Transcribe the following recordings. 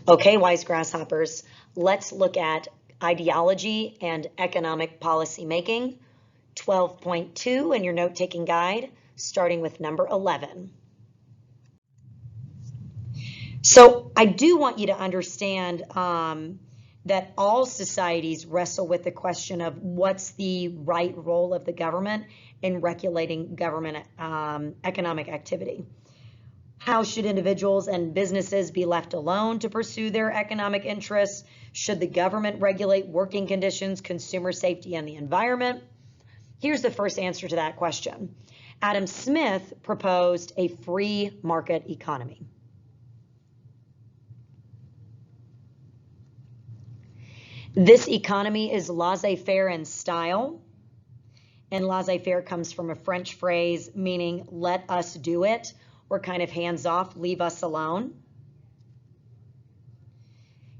Okay, wise grasshoppers, let's look at ideology and economic policy making, 12.2 in your note-taking guide, starting with number 11. So I do want you to understand that all societies wrestle with the question of what's the right role of the government in regulating government economic activity. How should individuals and businesses be left alone to pursue their economic interests? Should the government regulate working conditions, consumer safety, and the environment? Here's the first answer to that question. Adam Smith proposed a free market economy. This economy is laissez-faire in style, and laissez-faire comes from a French phrase meaning let us do it, or kind of hands off, leave us alone,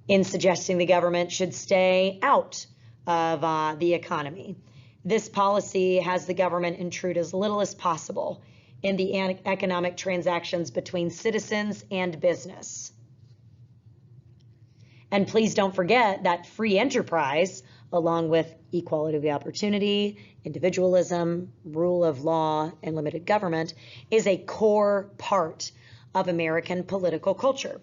in suggesting the government should stay out of the economy. This policy has the government intrude as little as possible in the economic transactions between citizens and business. And please don't forget that free enterprise, along with equality of opportunity, individualism, rule of law, and limited government, is a core part of American political culture.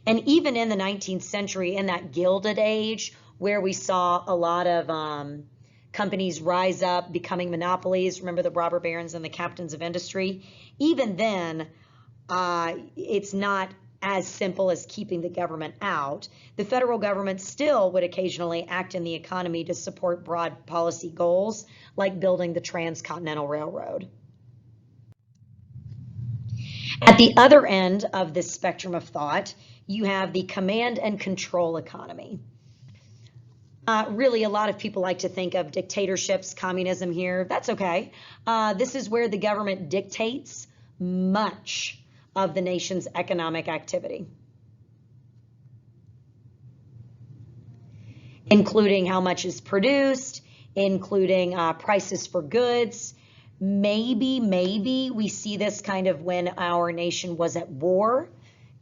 And even in the 19th century, in that Gilded Age, where we saw a lot of companies rise up, becoming monopolies, remember the robber barons and the captains of industry, even then, it's not as simple as keeping the government out. The federal government still would occasionally act in the economy to support broad policy goals, like building the Transcontinental Railroad. At the other end of this spectrum of thought, you have the command and control economy. Really, a lot of people like to think of dictatorships, communism here. That's okay. This is where the government dictates much of the nation's economic activity, including how much is produced, including prices for goods. Maybe we see this kind of when our nation was at war,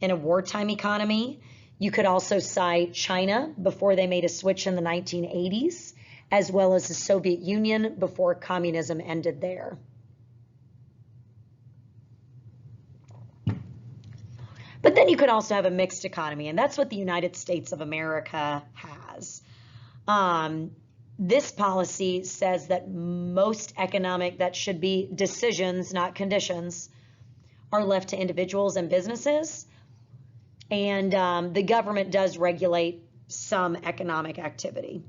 in a wartime economy. You could also cite China before they made a switch in the 1980s, as well as the Soviet Union before communism ended there. But then you could also have a mixed economy, and that's what the United States of America has. This policy says that most economic, that should be decisions, not conditions, are left to individuals and businesses. And the government does regulate some economic activity.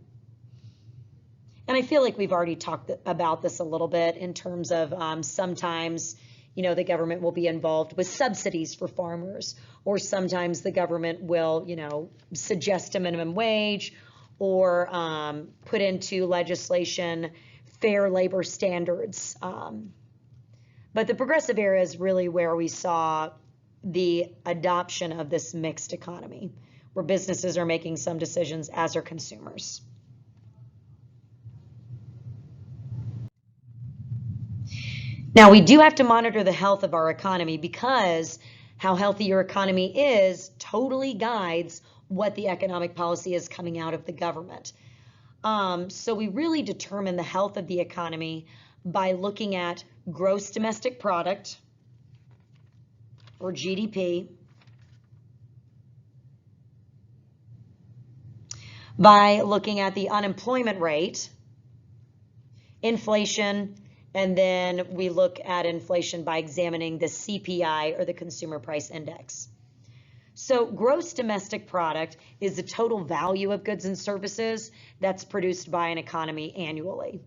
And I feel like we've already talked about this a little bit in terms of sometimes the government will be involved with subsidies for farmers, or sometimes the government will, suggest a minimum wage or put into legislation fair labor standards. But the progressive era is really where we saw the adoption of this mixed economy, where businesses are making some decisions as are consumers. Now, we do have to monitor the health of our economy, because how healthy your economy is totally guides what the economic policy is coming out of the government. So we really determine the health of the economy by looking at gross domestic product, or GDP, by looking at the unemployment rate, inflation, and then we look at inflation by examining the CPI, or the Consumer Price Index. So gross domestic product is the total value of goods and services that's produced by an economy annually.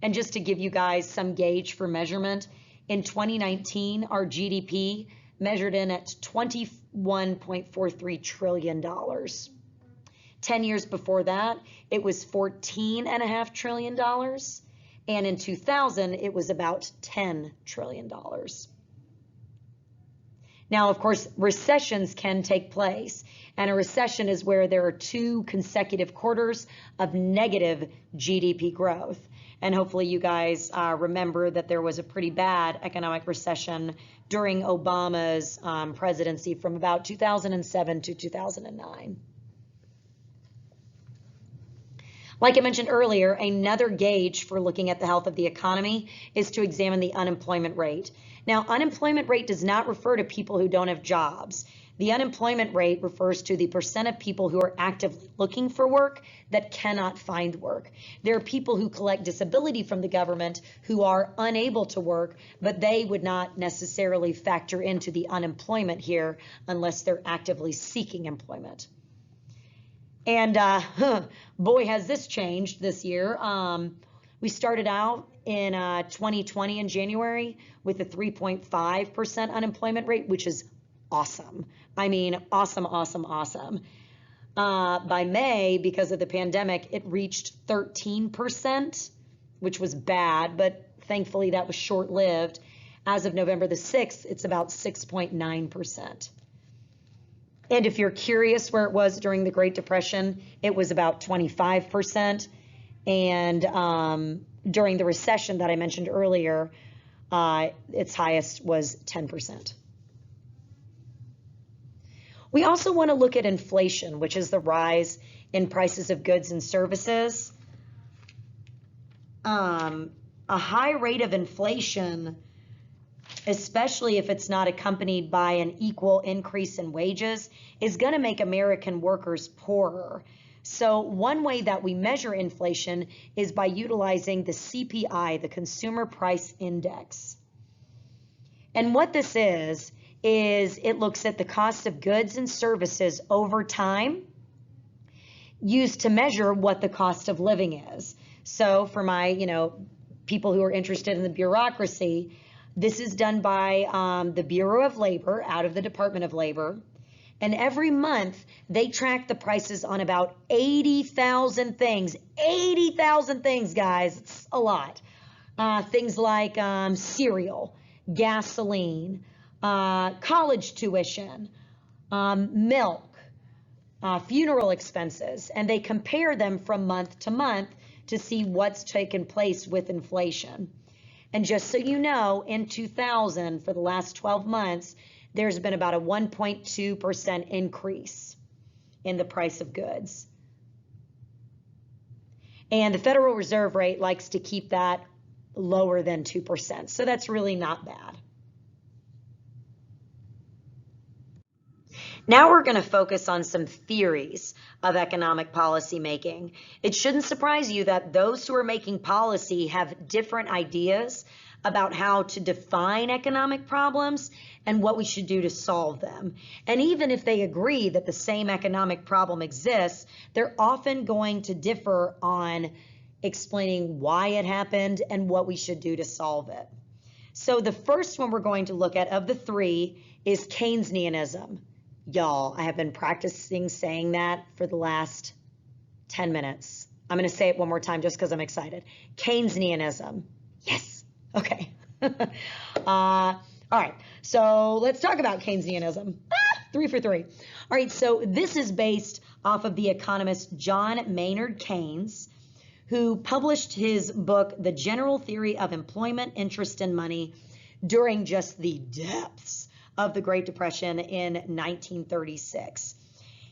And just to give you guys some gauge for measurement, in 2019, our GDP measured in at $21.43 trillion. 10 years before that, it was $14.5 trillion. And in 2000, it was about $10 trillion. Now, of course, recessions can take place. And a recession is where there are 2 consecutive quarters of negative GDP growth. And hopefully you guys remember that there was a pretty bad economic recession during Obama's presidency from about 2007 to 2009. Like I mentioned earlier, another gauge for looking at the health of the economy is to examine the unemployment rate. Now, unemployment rate does not refer to people who don't have jobs. The unemployment rate refers to the percent of people who are actively looking for work that cannot find work. There are people who collect disability from the government who are unable to work, but they would not necessarily factor into the unemployment here unless they're actively seeking employment. And boy, has this changed this year. We started out in 2020 in January with a 3.5% unemployment rate, which is awesome. I mean, awesome, awesome, awesome. By May, because of the pandemic, it reached 13%, which was bad, but thankfully that was short-lived. As of November the 6th, it's about 6.9%. And if you're curious where it was during the Great Depression, it was about 25%. And during the recession that I mentioned earlier, its highest was 10%. We also want to look at inflation, which is the rise in prices of goods and services. A high rate of inflation, especially if it's not accompanied by an equal increase in wages, is going to make American workers poorer. So one way that we measure inflation is by utilizing the CPI, the Consumer Price Index. And what this is it looks at the cost of goods and services over time used to measure what the cost of living is. So for my, people who are interested in the bureaucracy, this is done by the Bureau of Labor out of the Department of Labor. And every month they track the prices on about 80,000 things. 80,000 things, guys. It's a lot. Things like cereal, gasoline, college tuition, milk, funeral expenses. And they compare them from month to month to see what's taken place with inflation. And just so you know, in 2000, for the last 12 months, there's been about a 1.2% increase in the price of goods. And the Federal Reserve rate likes to keep that lower than 2%. So that's really not bad. Now we're going to focus on some theories of economic policy making. It shouldn't surprise you that those who are making policy have different ideas about how to define economic problems and what we should do to solve them. And even if they agree that the same economic problem exists, they're often going to differ on explaining why it happened and what we should do to solve it. So the first one we're going to look at of the three is Keynesianism. Y'all, I have been practicing saying that for the last 10 minutes. I'm going to say it one more time just because I'm excited. Keynesianism. Yes. Okay. All right. So let's talk about Keynesianism. 3 for 3. All right. So this is based off of the economist John Maynard Keynes, who published his book, The General Theory of Employment, Interest, and Money, during just the depths of the Great Depression in 1936.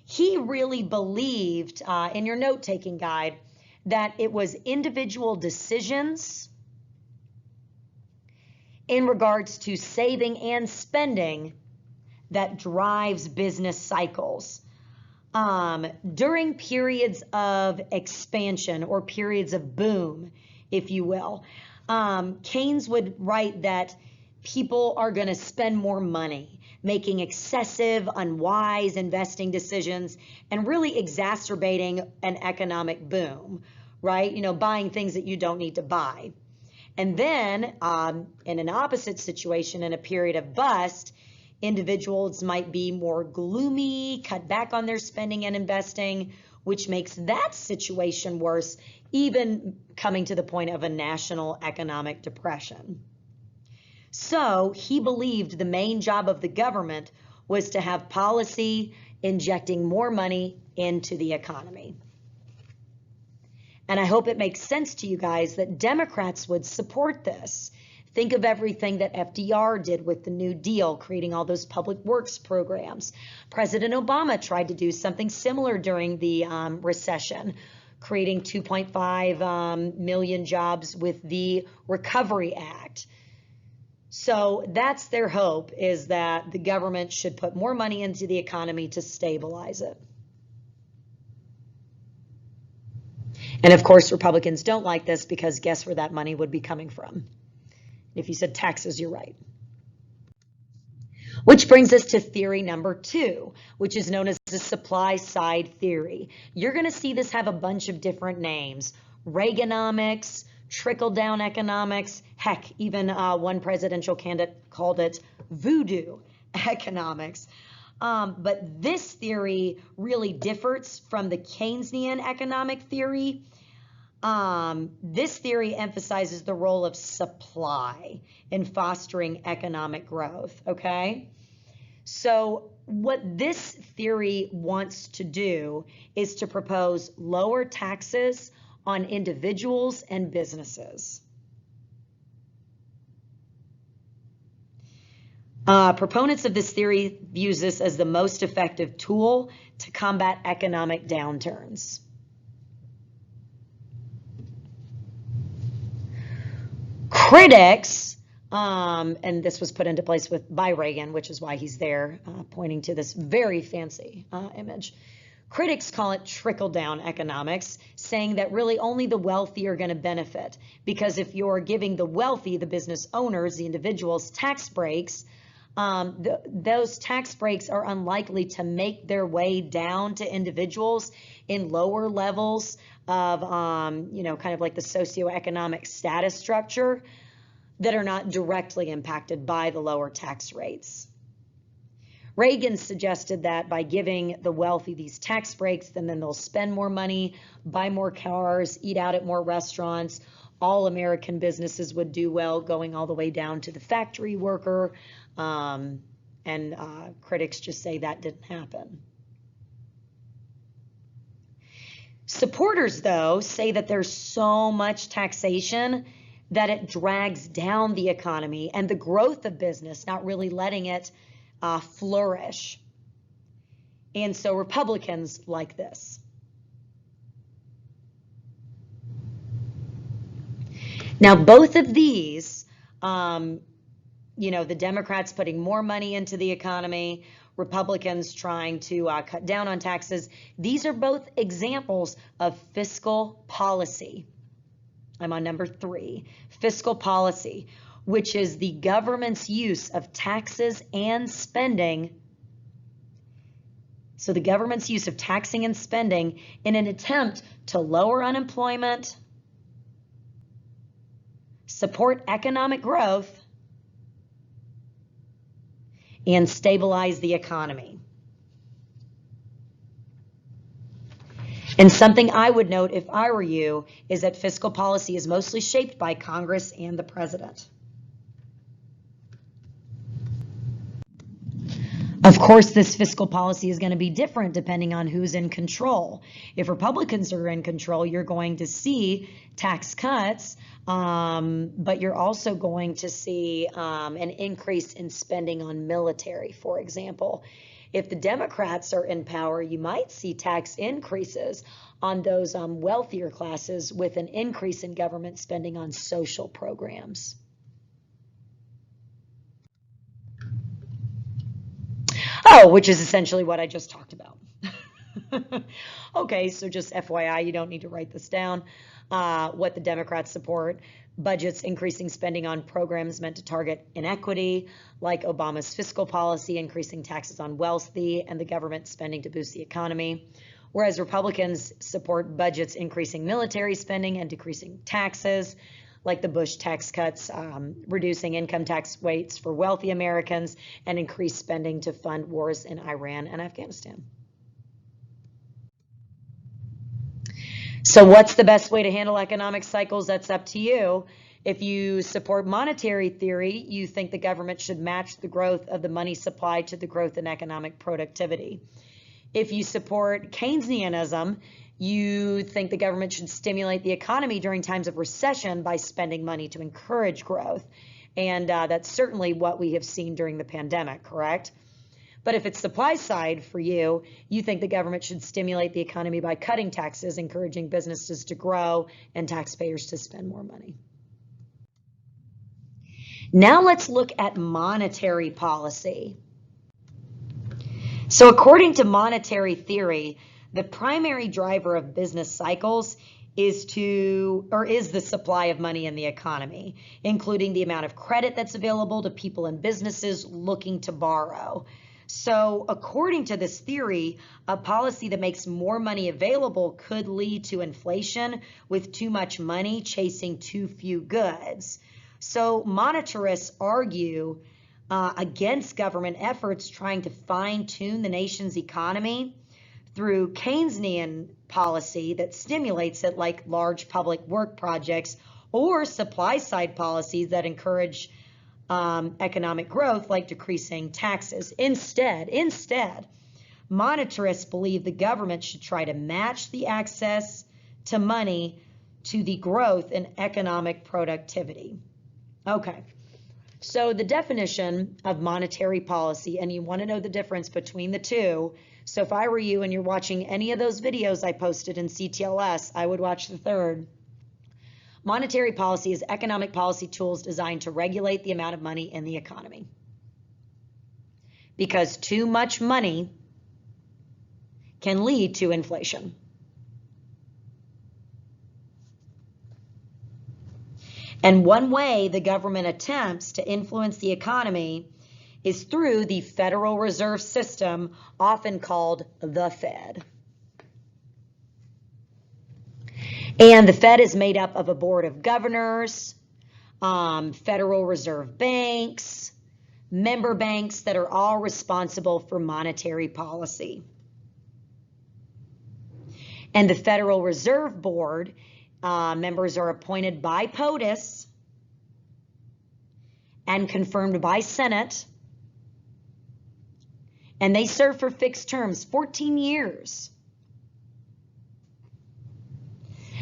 He really believed, in your note-taking guide, that it was individual decisions in regards to saving and spending that drives business cycles. During periods of expansion or periods of boom, if you will, Keynes would write that people are going to spend more money, making excessive, unwise investing decisions, and really exacerbating an economic boom, right? Buying things that you don't need to buy. And then in an opposite situation, in a period of bust, individuals might be more gloomy, cut back on their spending and investing, which makes that situation worse, even coming to the point of a national economic depression. So he believed the main job of the government was to have policy injecting more money into the economy. And I hope it makes sense to you guys that Democrats would support this. Think of everything that FDR did with the New Deal, creating all those public works programs. President Obama tried to do something similar during the recession, creating 2.5 million jobs with the Recovery Act. So that's their hope, is that the government should put more money into the economy to stabilize it. And of course, Republicans don't like this, because guess where that money would be coming from? If you said taxes, you're right. Which brings us to theory number 2, which is known as the supply side theory. You're going to see this have a bunch of different names: Reaganomics, Trickle-Down Economics, heck, even one presidential candidate called it voodoo economics. But this theory really differs from the Keynesian economic theory. This theory emphasizes the role of supply in fostering economic growth, okay? So what this theory wants to do is to propose lower taxes on individuals and businesses. Proponents of this theory views this as the most effective tool to combat economic downturns. Critics, and this was put into place by Reagan, which is why he's there, pointing to this very fancy image. Critics call it trickle-down economics, saying that really only the wealthy are going to benefit, because if you're giving the wealthy, the business owners, the individuals, tax breaks, those tax breaks are unlikely to make their way down to individuals in lower levels of, kind of like the socioeconomic status structure, that are not directly impacted by the lower tax rates. Reagan suggested that by giving the wealthy these tax breaks, then they'll spend more money, buy more cars, eat out at more restaurants. All American businesses would do well, going all the way down to the factory worker. Critics just say that didn't happen. Supporters, though, say that there's so much taxation that it drags down the economy and the growth of business, not really letting it flourish. And so Republicans like this. Now, both of these, the Democrats putting more money into the economy, Republicans trying to cut down on taxes, these are both examples of fiscal policy. I'm on number 3, fiscal policy, which is the government's use of taxes and spending. So the government's use of taxing and spending in an attempt to lower unemployment, support economic growth, and stabilize the economy. And something I would note if I were you is that fiscal policy is mostly shaped by Congress and the president. Of course, this fiscal policy is going to be different depending on who's in control. If Republicans are in control, you're going to see tax cuts, but you're also going to see an increase in spending on military, for example. If the Democrats are in power, you might see tax increases on those wealthier classes, with an increase in government spending on social programs. Oh, which is essentially what I just talked about. Okay, so just FYI, you don't need to write this down. What the Democrats support: budgets increasing spending on programs meant to target inequity, like Obama's fiscal policy, increasing taxes on wealthy, and the government spending to boost the economy. Whereas Republicans support budgets increasing military spending and decreasing taxes, like the Bush tax cuts, reducing income tax rates for wealthy Americans, and increased spending to fund wars in Iran and Afghanistan. So what's the best way to handle economic cycles? That's up to you. If you support monetary theory, you think the government should match the growth of the money supply to the growth in economic productivity. If you support Keynesianism, you think the government should stimulate the economy during times of recession by spending money to encourage growth. And that's certainly what we have seen during the pandemic, correct? But if it's supply side for you, you think the government should stimulate the economy by cutting taxes, encouraging businesses to grow, and taxpayers to spend more money. Now let's look at monetary policy. So according to monetary theory, the primary driver of business cycles is the supply of money in the economy, including the amount of credit that's available to people and businesses looking to borrow. So according to this theory, a policy that makes more money available could lead to inflation with too much money chasing too few goods. So monetarists argue against government efforts trying to fine-tune the nation's economy through Keynesian policy that stimulates it, like large public work projects, or supply-side policies that encourage economic growth, like decreasing taxes. Instead, monetarists believe the government should try to match the access to money to the growth in economic productivity. Okay, so the definition of monetary policy, and you want to know the difference between the two. So if I were you and you're watching any of those videos I posted in CTLS, I would watch the third. Monetary policy is economic policy tools designed to regulate the amount of money in the economy. Because too much money can lead to inflation. And one way the government attempts to influence the economy is through the Federal Reserve System, often called the Fed. And the Fed is made up of a board of governors, Federal Reserve banks, member banks that are all responsible for monetary policy. And the Federal Reserve Board, members are appointed by POTUS and confirmed by Senate. And they serve for fixed terms, 14 years.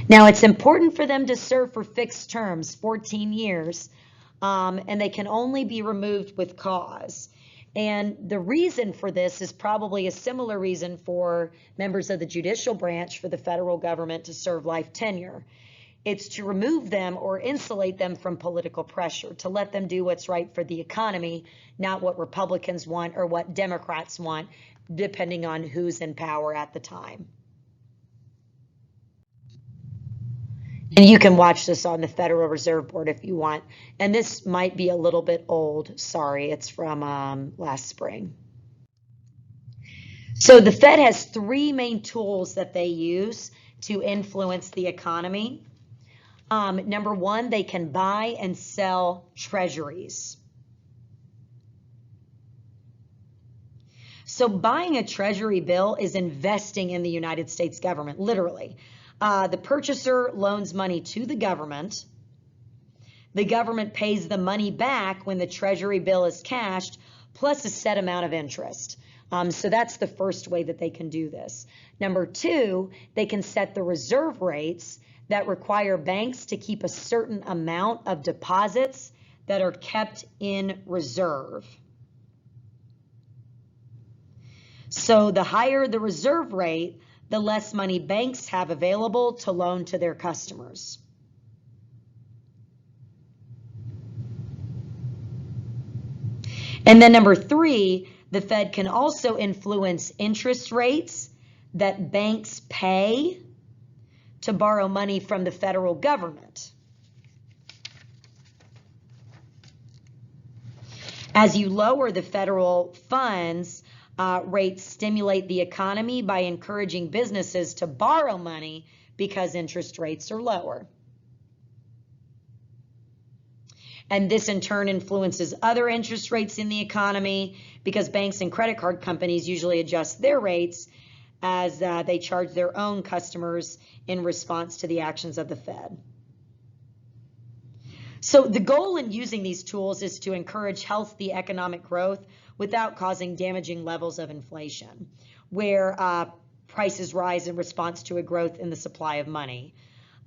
Now, it's important for them to serve for fixed terms, 14 years, and they can only be removed with cause. And the reason for this is probably a similar reason for members of the judicial branch for the federal government to serve life tenure. It's to remove them or insulate them from political pressure, to let them do what's right for the economy, not what Republicans want or what Democrats want, depending on who's in power at the time. And you can watch this on the Federal Reserve Board if you want. And this might be a little bit old. Sorry, it's from last spring. So the Fed has three main tools that they use to influence the economy. Number one, they can buy and sell treasuries. So buying a treasury bill is investing in the United States government, literally. The purchaser loans money to the government. The government pays the money back when the treasury bill is cashed, plus a set amount of interest. So that's the first way that they can do this. Number two, they can set the reserve rates that require banks to keep a certain amount of deposits that are kept in reserve. So the higher the reserve rate, the less money banks have available to loan to their customers. And then number three, the Fed can also influence interest rates that banks pay to borrow money from the federal government. As you lower the federal funds, rates stimulate the economy by encouraging businesses to borrow money because interest rates are lower. And this in turn influences other interest rates in the economy because banks and credit card companies usually adjust their rates as they charge their own customers in response to the actions of the Fed. So the goal in using these tools is to encourage healthy economic growth without causing damaging levels of inflation, where prices rise in response to a growth in the supply of money.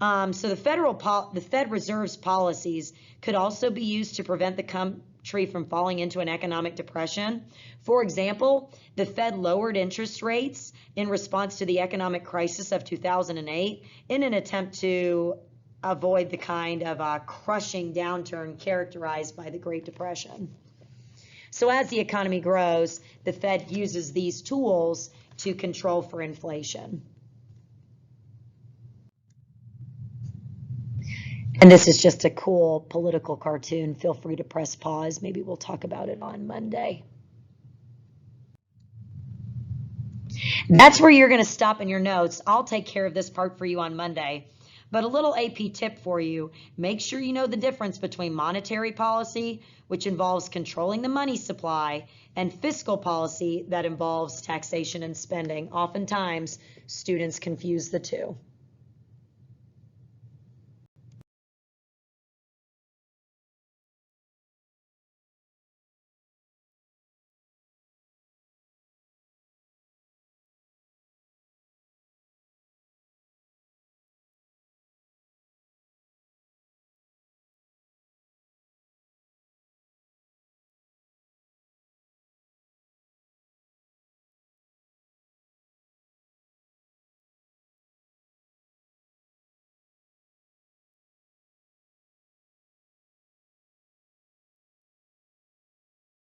So the Fed Reserve's policies could also be used to prevent the country from falling into an economic depression. For example, the Fed lowered interest rates in response to the economic crisis of 2008 in an attempt to avoid the kind of crushing downturn characterized by the Great Depression. So as the economy grows, the Fed uses these tools to control for inflation. And this is just a cool political cartoon. Feel free to press pause. Maybe we'll talk about it on Monday. That's where you're going to stop in your notes. I'll take care of this part for you on Monday. But a little AP tip for you, make sure you know the difference between monetary policy, which involves controlling the money supply, and fiscal policy that involves taxation and spending. Oftentimes, students confuse the two.